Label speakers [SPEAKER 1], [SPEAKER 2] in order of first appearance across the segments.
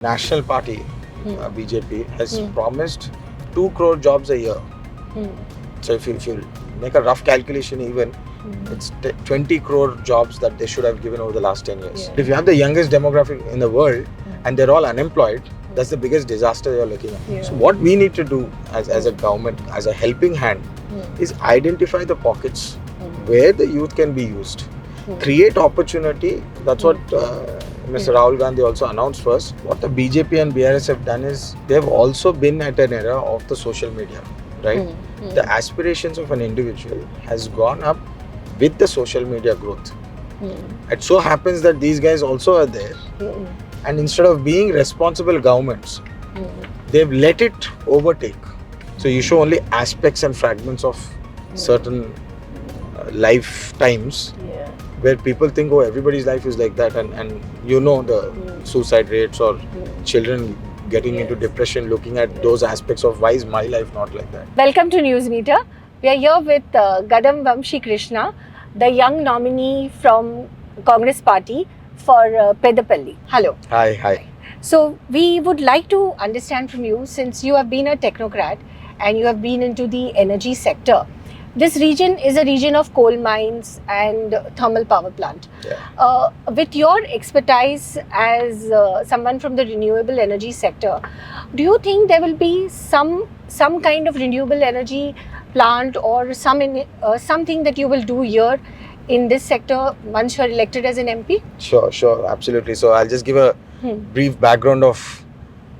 [SPEAKER 1] National Party, BJP, has promised 2 crore jobs a year. So if you make a rough calculation even, it's 20 crore jobs that they should have given over the last 10 years.
[SPEAKER 2] Yeah.
[SPEAKER 1] If you have the youngest demographic in the world and they're all unemployed, that's the biggest disaster you're looking at.
[SPEAKER 2] Yeah.
[SPEAKER 1] So what we need to do as a government, as a helping hand, is identify the pockets where the youth can be used. Create opportunity. That's what Mr. Rahul Gandhi also announced first. What the BJP and BRS have done is they have also been at an era of the social media, right? The aspirations of an individual has gone up with the social media growth. It so happens that these guys also are there, and instead of being responsible governments, they've let it overtake. So you show only aspects and fragments of certain lifetimes where people think, oh, everybody's life is like that, and you know the suicide rates or children getting into depression, looking at those aspects of why is my life not like that.
[SPEAKER 2] Welcome to NewsMeter. We are here with Gaddam Vamsi Krishna, the young nominee from Congress Party for Pedapalli. Hello.
[SPEAKER 1] Hi.
[SPEAKER 2] So we would like to understand from you, since you have been a technocrat and you have been into the energy sector. This region is a region of coal mines and thermal power plant.
[SPEAKER 1] Yeah.
[SPEAKER 2] With your expertise as someone from the renewable energy sector, do you think there will be some kind of renewable energy plant or something that you will do here in this sector once you are elected as an MP?
[SPEAKER 1] Sure, absolutely. So I'll just give a brief background of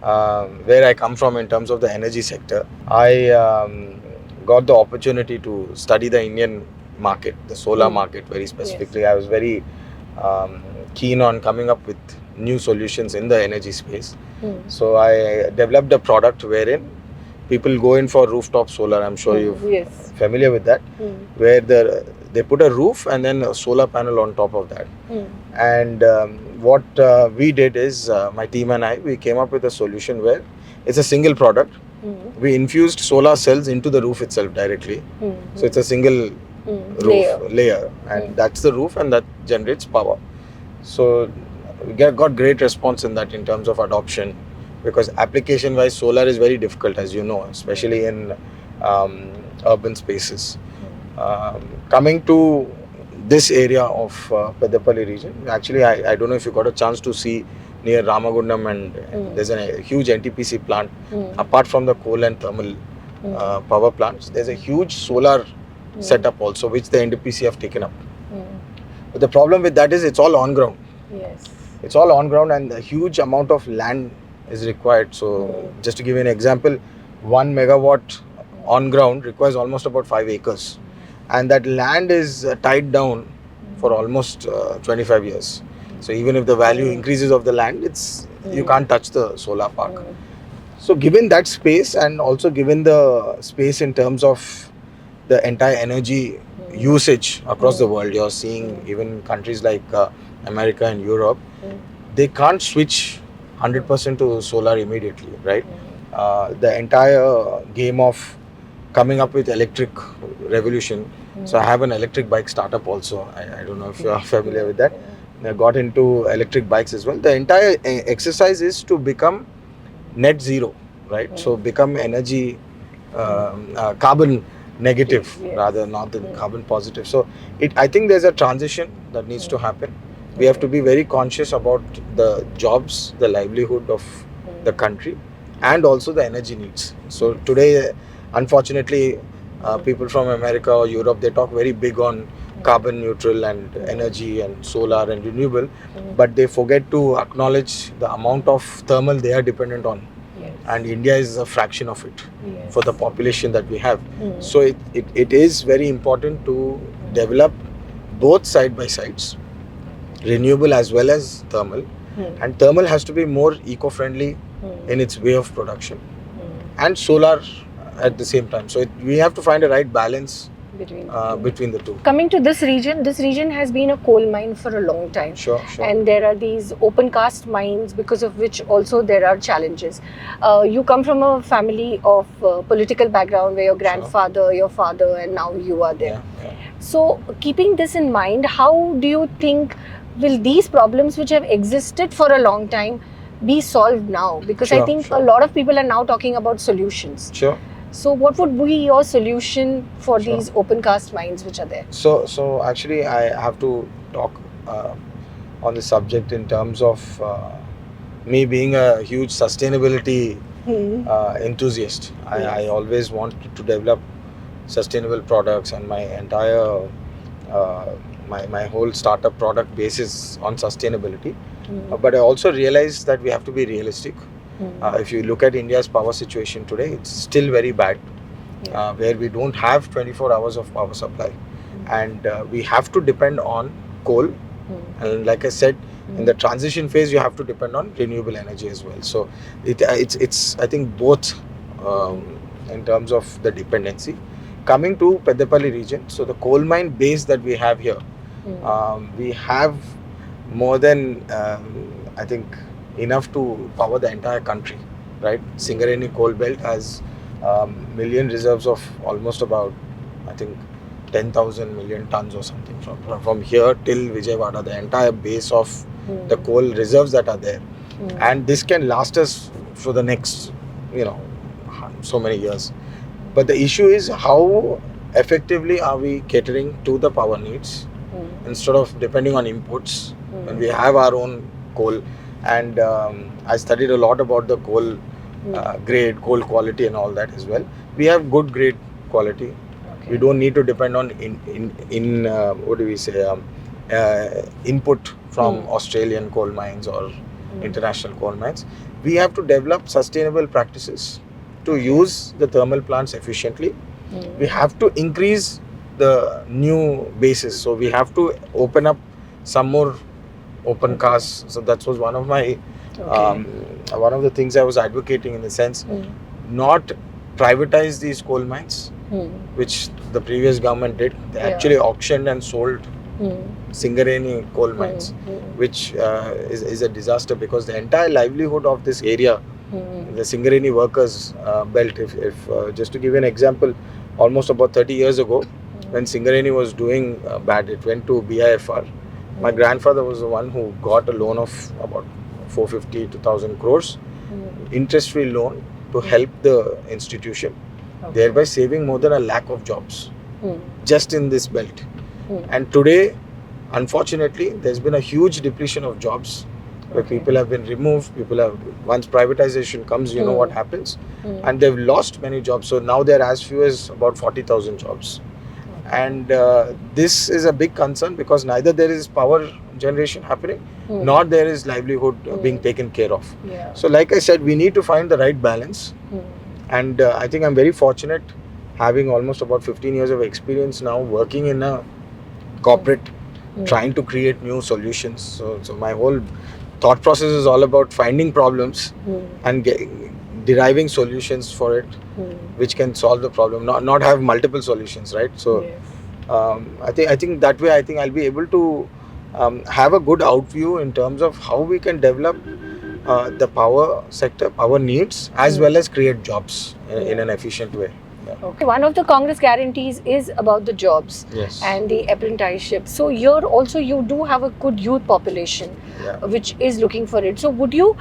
[SPEAKER 1] where I come from in terms of the energy sector. I got the opportunity to study the Indian market, the solar market very specifically.
[SPEAKER 2] Yes.
[SPEAKER 1] I was very keen on coming up with new solutions in the energy space. So I developed a product wherein people go in for rooftop solar. I'm sure you're familiar with that, where they put a roof and then a solar panel on top of that. And what we did is, my team and I, we came up with a solution where it's a single product. We infused solar cells into the roof itself directly. So it's a single roof layer, and that's the roof, and that generates power. So we got great response in that in terms of adoption, because application wise solar is very difficult, as you know, especially in urban spaces. Coming to this area of Pedapalli region, actually I don't know if you got a chance to see near Ramagundam, and there's a huge NTPC plant. Apart from the coal and thermal power plants, there's a huge solar setup also, which the NTPC have taken up. But the problem with that is it's all on ground. It's all on ground, and a huge amount of land is required. So just to give you an example, 1 megawatt on ground requires almost about 5 acres. And that land is tied down for almost 25 years. So even if the value increases of the land, you can't touch the solar park. So given that space, and also given the space in terms of the entire energy usage across the world, you're seeing even countries like America and Europe, they can't switch 100% to solar immediately, right? The entire game of coming up with electric revolution. So I have an electric bike startup also. I don't know if you are familiar with that. I got into electric bikes as well. The entire exercise is to become net zero, right? So become energy carbon negative rather, not the carbon positive. So I think there's a transition that needs to happen. We have to be very conscious about the jobs, the livelihood of the country, and also the energy needs. So today, unfortunately, people from America or Europe, they talk very big on carbon neutral and energy and solar and renewable, but they forget to acknowledge the amount of thermal they are dependent on. And India is a fraction of it for the population that we have. So it is very important to develop both side by sides, renewable as well as thermal. And thermal has to be more eco-friendly in its way of production, and solar at the same time. So we have to find a right balance between the two.
[SPEAKER 2] Coming to this region has been a coal mine for a long time.
[SPEAKER 1] Sure.
[SPEAKER 2] And there are these open cast mines, because of which also there are challenges. You come from a family of political background where your grandfather, your father, and now you are there. So keeping this in mind, how do you think will these problems which have existed for a long time be solved now? Because I think a lot of people are now talking about solutions.
[SPEAKER 1] Sure.
[SPEAKER 2] So what would be your solution for these open cast mines which are there?
[SPEAKER 1] So actually I have to talk on the subject in terms of me being a huge sustainability enthusiast. I always wanted to develop sustainable products, and my entire my whole startup product basis on sustainability. But I also realized that we have to be realistic. If you look at India's power situation today, it's still very bad, where we don't have 24 hours of power supply, and we have to depend on coal. And like I said, in the transition phase, you have to depend on renewable energy as well. So it's I think both in terms of the dependency. Coming to Pedapalli region, so the coal mine base that we have here, we have more than I think enough to power the entire country, right? Singareni coal belt has million reserves of almost about, I think, 10,000 million tons or something from here till Vijayawada, the entire base of the coal reserves that are there. And this can last us for the next, so many years. But the issue is how effectively are we catering to the power needs instead of depending on imports when we have our own coal. And I studied a lot about the coal grade, coal quality and all that as well. We have good grade quality. We don't need to depend on what do we say, input from Australian coal mines or international coal mines. We have to develop sustainable practices to use the thermal plants efficiently. We have to increase the new bases. So we have to open up some more open casts. So that was one of my one of the things I was advocating, in the sense, not privatize these coal mines, which the previous government did. They actually auctioned and sold Singareni coal mines, which is a disaster, because the entire livelihood of this area, the Singareni workers belt, if just to give you an example, almost about 30 years ago, when Singareni was doing bad, it went to BIFR. My grandfather was the one who got a loan of about 450 to 1,000 crores, interest-free loan, to help the institution, thereby saving more than 1 lakh of jobs just in this belt. And today, unfortunately, there's been a huge depletion of jobs, where people have been removed. Once privatization comes, you know what happens, and they've lost many jobs. So now there are as few as about 40,000 jobs. And this is a big concern, because neither there is power generation happening, nor there is livelihood being taken care of. So like I said, we need to find the right balance. And I think I'm very fortunate, having almost about 15 years of experience now working in a corporate, trying to create new solutions. So my whole thought process is all about finding problems and deriving solutions for it, which can solve the problem, not have multiple solutions, right? So I think that way, I think I'll be able to have a good outview in terms of how we can develop the power sector, power needs, as well as create jobs in an efficient way.
[SPEAKER 2] Okay. One of the Congress guarantees is about the jobs and the apprenticeship. So here also you do have a good youth population, which is looking for it. So would you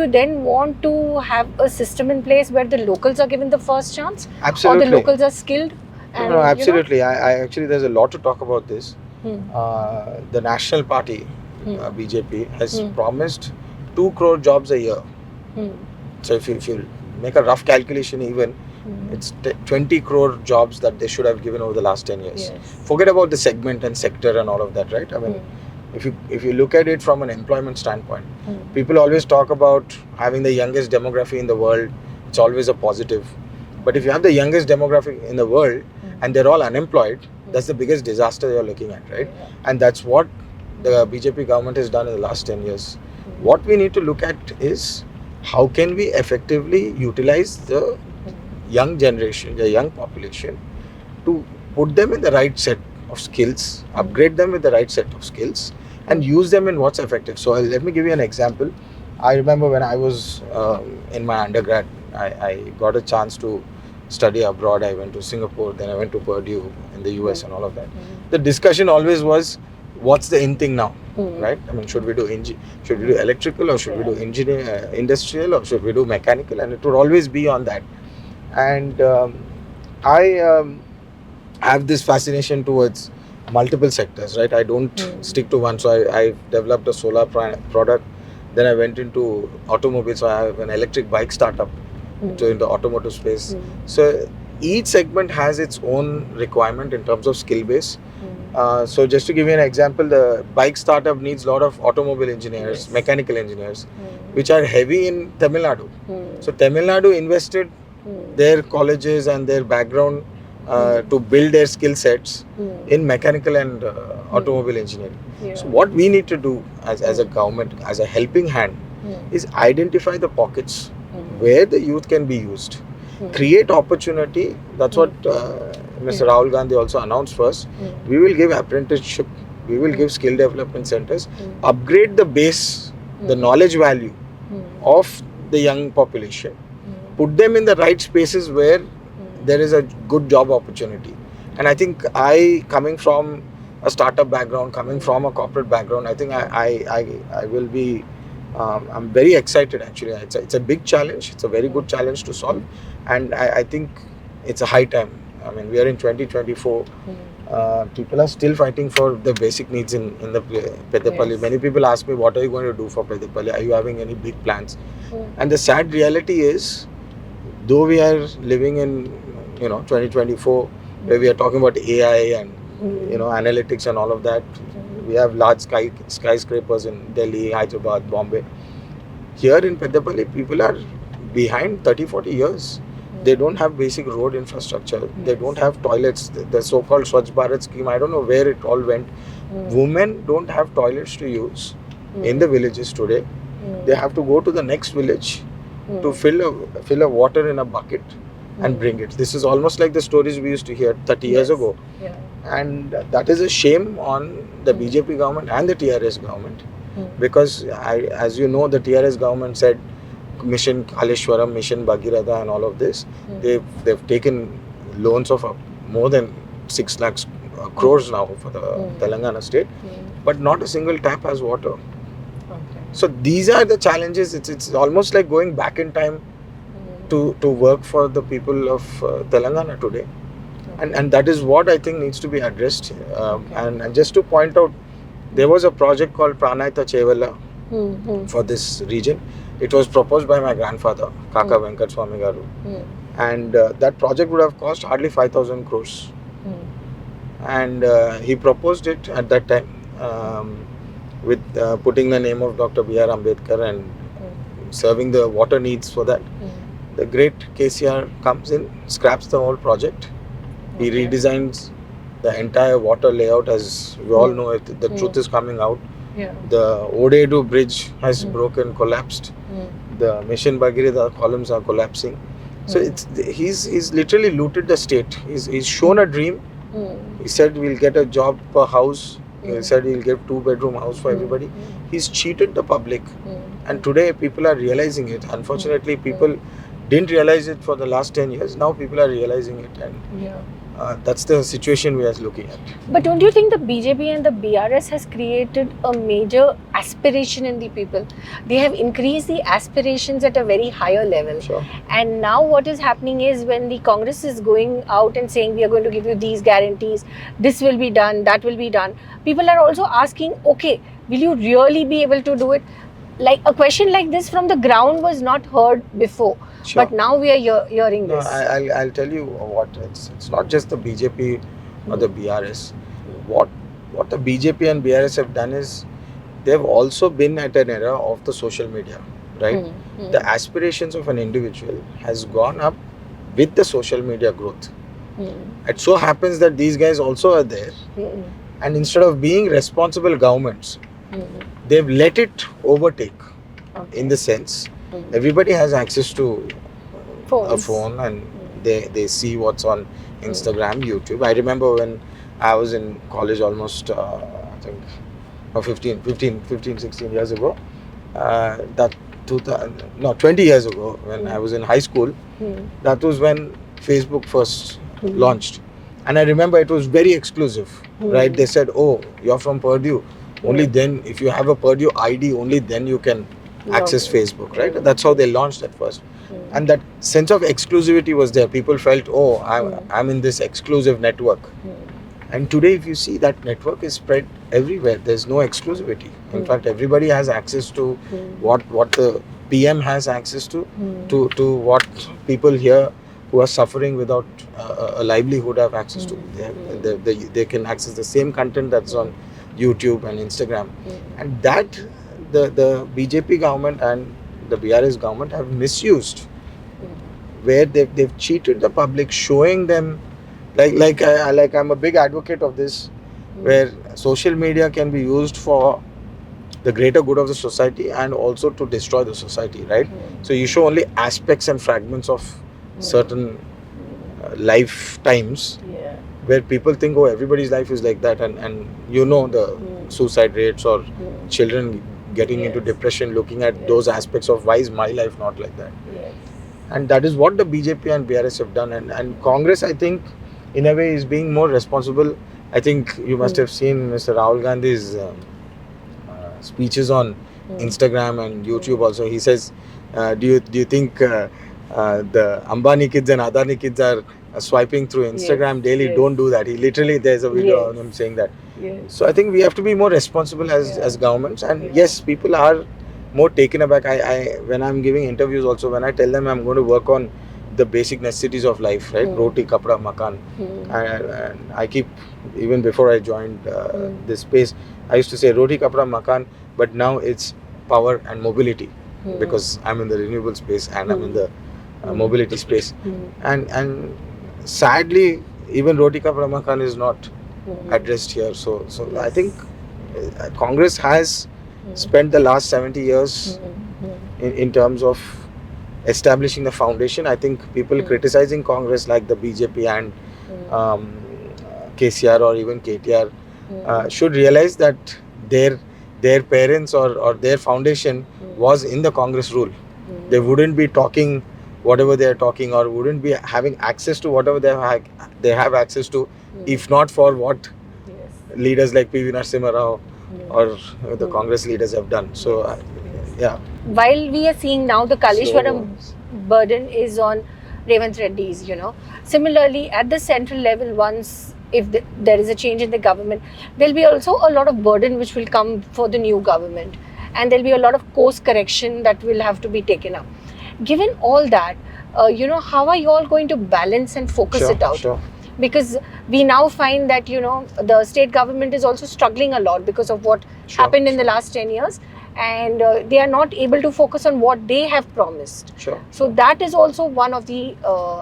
[SPEAKER 2] then want to have a system in place where the locals are given the first chance?
[SPEAKER 1] Absolutely.
[SPEAKER 2] Or the locals are skilled? And,
[SPEAKER 1] no, absolutely. I actually, there's a lot to talk about this. The National Party, BJP, has promised 2 crore jobs a year. So if you make a rough calculation, even it's 20 crore jobs that they should have given over the last 10 years. Forget about the segment and sector and all of that, right? I mean, if you look at it from an employment standpoint, people always talk about having the youngest demography in the world. It's always a positive. But if you have the youngest demographic in the world and they're all unemployed, that's the biggest disaster you're looking at, right? And that's what the BJP government has done in the last 10 years. What we need to look at is how can we effectively utilize the young generation, the young population, to put them in the right set of skills, upgrade them with the right set of skills, and use them in what's effective. So let me give you an example. I remember when I was in my undergrad, I got a chance to study abroad. I went to Singapore, then I went to Purdue in the US and all of that. The discussion always was, what's the in thing now, right? I mean, should we do electrical, or should we do industrial, or should we do mechanical? And it would always be on that. And I have this fascination towards multiple sectors, right? I don't stick to one. So I developed a solar product. Then I went into automobiles. So I have an electric bike startup in the automotive space. So each segment has its own requirement in terms of skill base. So just to give you an example, the bike startup needs a lot of automobile engineers, mechanical engineers, which are heavy in Tamil Nadu. So Tamil Nadu invested their colleges and their background to build their skill sets in mechanical and automobile engineering. So what we need to do as a government, as a helping hand, is identify the pockets where the youth can be used, create opportunity. That's what Mr. Rahul Gandhi also announced first. We will give apprenticeship, we will give skill development centers, upgrade the base, the knowledge value of the young population, put them in the right spaces where there is a good job opportunity. And I think coming from a startup background, coming from a corporate background, I think I will be, I'm very excited actually. It's a big challenge. It's a very good challenge to solve. And I think it's a high time. I mean, we are in 2024. People are still fighting for the basic needs in the Pedapalli. Yes. Many people ask me, what are you going to do for Pedapalli? Are you having any big plans? And the sad reality is, though we are living in 2024, where we are talking about AI and analytics and all of that, we have large skyscrapers in Delhi, Hyderabad, Bombay. Here in Pedapalli, people are behind 30-40 years. They don't have basic road infrastructure. They don't have toilets. The so-called Swachh Bharat scheme, I don't know where it all went. Women don't have toilets to use in the villages today. They have to go to the next village to fill a water in a bucket and bring it. This is almost like the stories we used to hear 30 years ago. And that is a shame on the BJP government and the TRS government. Because as you know, the TRS government said Mission Kaleshwaram, Mission Bhagirath and all of this, they've taken loans of more than 6 lakhs crores now for the Telangana state, but not a single tap has water. So these are the challenges. It's almost like going back in time to work for the people of Telangana today. And that is what I think needs to be addressed. And just to point out, there was a project called Pranayata Chevala for this region. It was proposed by my grandfather, Kaka Venkat Swami Garu. And that project would have cost hardly 5,000 crores. And he proposed it at that time with putting the name of Dr. B.R. Ambedkar and serving the water needs for that. The great KCR comes in, scraps the whole project. He redesigns the entire water layout. As we all know, the truth is coming out. The Odedu bridge has broken, collapsed. The Mission Bhagirath columns are collapsing. So he's literally looted the state. He's shown a dream. He said we'll get a job per house. He said he'll give 2-bedroom house for everybody. He's cheated the public. And today people are realizing it. Unfortunately, people didn't realize it for the last 10 years. Now people are realizing it. And that's the situation we are looking at.
[SPEAKER 2] But don't you think the BJP and the BRS has created a major aspiration in the people? They have increased the aspirations at a very higher level.
[SPEAKER 1] Sure.
[SPEAKER 2] And now what is happening is, when the Congress is going out and saying we are going to give you these guarantees, this will be done, that will be done, people are also asking, okay, will you really be able to do it? Like a question like this from the ground was not heard before. Sure. But now we are hearing this.
[SPEAKER 1] I'll tell you what, it's not just the BJP or the BRS. What the BJP and BRS have done is, they've also been at an era of the social media, right? The aspirations of an individual has gone up with the social media growth. It so happens that these guys also are there. And instead of being responsible governments, they've let it overtake. In the sense, everybody has access to a phone, and they see what's on Instagram, YouTube. I remember when I was in college almost, I think, 15, 16 years ago, 20 years ago, when I was in high school, that was when Facebook first launched. And I remember it was very exclusive, right? They said, oh, you're from Purdue. Only then, if you have a Purdue ID, only then you can access Facebook, right? That's how they launched at first. And that sense of exclusivity was there. People felt, oh, I'm in this exclusive network. And today, if you see, that network is spread everywhere. There's no exclusivity. In fact, everybody has access to what the PM has access to what people here who are suffering without a livelihood have access to. They can access the same content that's on YouTube and Instagram. And that the BJP government and the BRS government have misused, where they've cheated the public, showing them like I'm a big advocate of this, where social media can be used for the greater good of the society and also to destroy the society, right? So you show only aspects and fragments of certain lifetimes where people think, oh, everybody's life is like that, and the suicide rates or children getting into depression, looking at those aspects of why is my life not like that. And that is what the BJP and BRS have done. And Congress, I think, in a way, is being more responsible. I think you must have seen Mr. Rahul Gandhi's speeches on Instagram and YouTube also. He says, do you think the Ambani kids and Adani kids are swiping through Instagram daily? Don't do that. He literally, there's a video on him saying that. So I think we have to be more responsible as governments. And yes, people are more taken aback. I when I'm giving interviews also, when I tell them I'm going to work on the basic necessities of life, right? Roti, kapda, makan. And I keep, even before I joined this space, I used to say roti, kapda, makan, but now it's power and mobility, because I'm in the renewable space and I'm in the mobility space. And sadly, even roti, kapda, makan is not addressed here. So I think Congress has spent the last 70 years in terms of establishing the foundation. I think people criticizing Congress like the BJP and KCR or even KTR should realize that their parents or their foundation was in the Congress rule. They wouldn't be talking whatever they are talking, or wouldn't be having access to whatever they have access to, if not for what leaders like PV Narasimha Rao or the Congress leaders have done. So yeah.
[SPEAKER 2] While we are seeing now the Kaleshwaram burden is on Revanth Reddy's, Similarly, at the central level, once if there is a change in the government, there'll be also a lot of burden which will come for the new government, and there'll be a lot of course correction that will have to be taken up. Given all that, how are you all going to balance and focus it out?
[SPEAKER 1] Sure.
[SPEAKER 2] Because we now find that, the state government is also struggling a lot because of what happened in the last 10 years. And they are not able to focus on what they have promised. So that is also one of the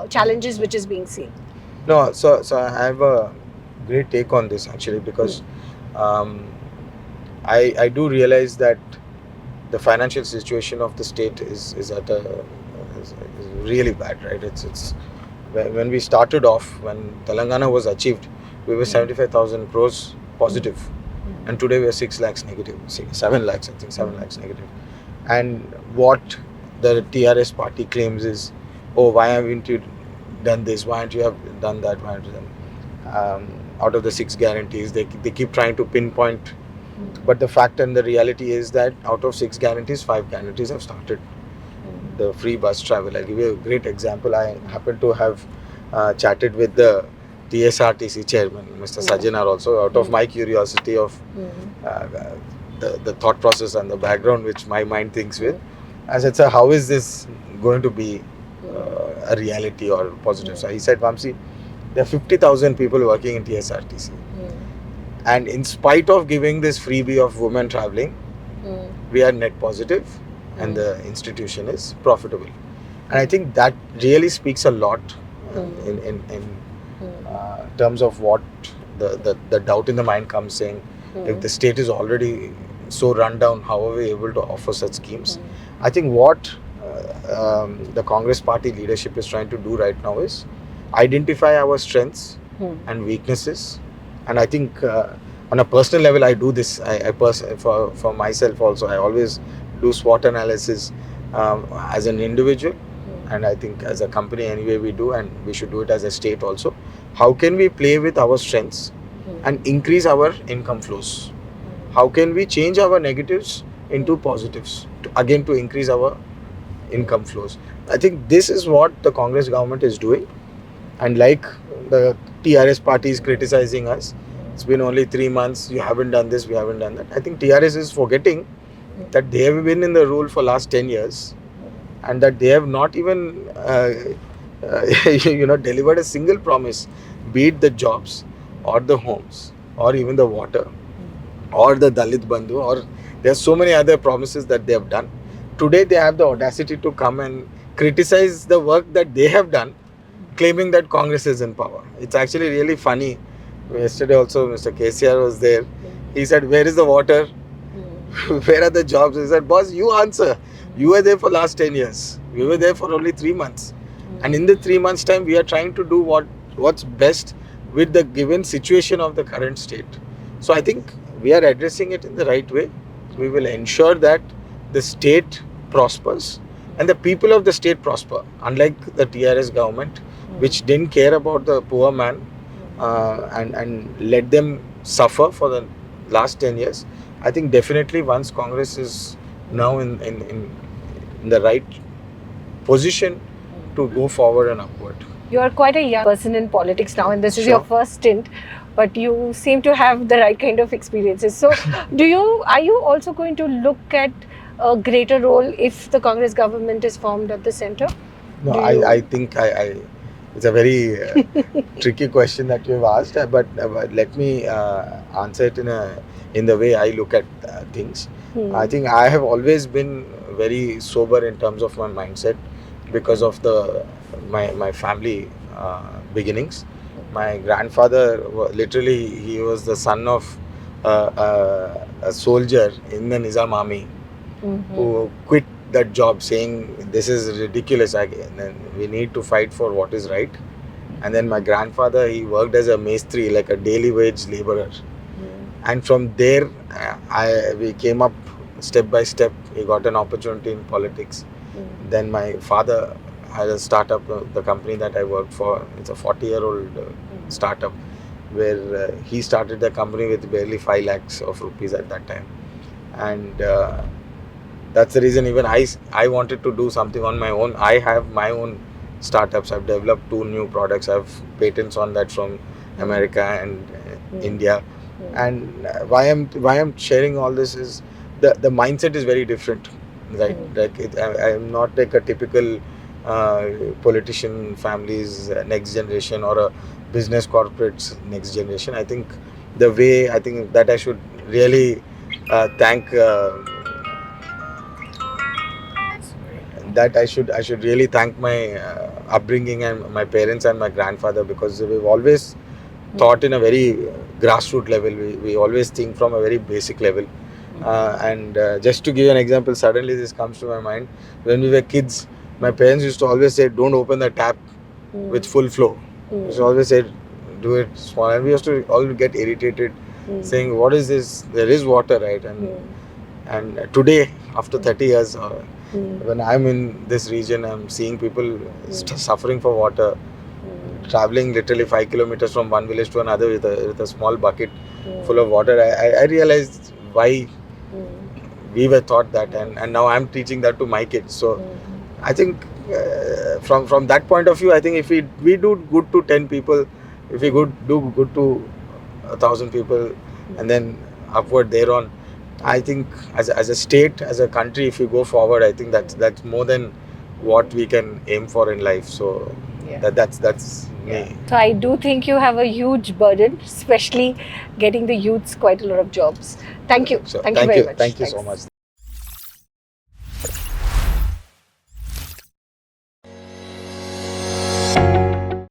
[SPEAKER 2] challenges which is being seen.
[SPEAKER 1] No, so I have a great take on this actually, because I do realize that the financial situation of the state is really bad, right? It's when we started off, when Telangana was achieved, we were 75,000 crores positive. And today we are 6 lakhs negative, 7 lakhs, I think 7 lakhs negative. And what the TRS party claims is, oh, why haven't you done this? Why haven't you have done that? Why haven't you done? Out of the 6 guarantees, they keep trying to pinpoint. But the fact and the reality is that out of 6 guarantees, 5 guarantees have started. The free bus travel. I'll give you a great example. I happen to have chatted with the TSRTC chairman, Mr. Sajinar, also, out of my curiosity of the thought process and the background which my mind thinks with. I said, sir, how is this going to be a reality or positive? So he said, Vamsi, there are 50,000 people working in TSRTC. And in spite of giving this freebie of women travelling, we are net positive and the institution is profitable. And I think that really speaks a lot in terms of what the doubt in the mind comes, saying if the state is already so run down, how are we able to offer such schemes? I think what the Congress party leadership is trying to do right now is identify our strengths and weaknesses. And I think on a personal level, I do this. For myself also, I always do SWOT analysis as an individual, and I think as a company anyway we do, and we should do it as a state also. How can we play with our strengths and increase our income flows? How can we change our negatives into positives again to increase our income flows? I think this is what the Congress government is doing, and like the TRS party is criticizing us, it's been only 3 months, you haven't done this, we haven't done that. I think TRS is forgetting that they have been in the rule for last 10 years and that they have not even delivered a single promise, be it the jobs or the homes or even the water or the Dalit Bandhu, or there are so many other promises that they have done. Today they have the audacity to come and criticize the work that they have done, claiming that Congress is in power. It's actually really funny. Yesterday also Mr. KCR was there. He said, where is the water? Where are the jobs? He said, boss, you answer. You were there for last 10 years. We were there for only 3 months. And in the 3 months time, we are trying to do what's best with the given situation of the current state. So I think we are addressing it in the right way. We will ensure that the state prospers and the people of the state prosper. Unlike the TRS government, which didn't care about the poor man and let them suffer for the last 10 years. I think definitely once Congress is now in the right position to go forward and upward.
[SPEAKER 2] You are quite a young person in politics now, and this is
[SPEAKER 1] Sure.
[SPEAKER 2] your first stint, but you seem to have the right kind of experiences. So, are you also going to look at a greater role if the Congress government is formed at the center?
[SPEAKER 1] No, I think it's a very tricky question that you have asked, but let me answer it in the way I look at things. I think I have always been very sober in terms of my mindset because of my family beginnings. My grandfather, literally, he was the son of a soldier in the Nizam army who quit that job saying this is ridiculous and we need to fight for what is right. And then my grandfather, he worked as a maestri, like a daily wage laborer. And from there, we came up step by step. He got an opportunity in politics. Then my father had a startup, the company that I worked for. It's a 40-year-old startup where he started the company with barely 5 lakhs of rupees at that time. And that's the reason even I wanted to do something on my own. I have my own startups. I've developed 2 new products. I have patents on that from America and India. And why I'm sharing all this is the mindset is very different, right? Like I am not like a typical politician family's next generation or a business corporate's next generation. I think that I should really thank that I should really thank my upbringing and my parents and my grandfather, because we've always thought in a very grassroots level. We always think from a very basic level. And just to give you an example, suddenly this comes to my mind. When we were kids, my parents used to always say, don't open the tap with full flow. They used to always say, do it small. And we used to all get irritated saying, what is this? There is water, right? And today, after 30 years, when I'm in this region, I'm seeing people suffering for water, traveling literally 5 kilometers from one village to another with a small bucket full of water. I realized why we were taught that, and now I'm teaching that to my kids. So I think from that point of view, I think if we do good to 10 people, if we do good to 1,000 people, and then upward thereon, I think as a state, as a country, if we go forward, I think that's more than what we can aim for in life. So that's me.
[SPEAKER 2] So I do think you have a huge burden, especially getting the youths quite a lot of jobs. Thank you.
[SPEAKER 1] So,
[SPEAKER 2] thank you very much.
[SPEAKER 1] Thank you so much.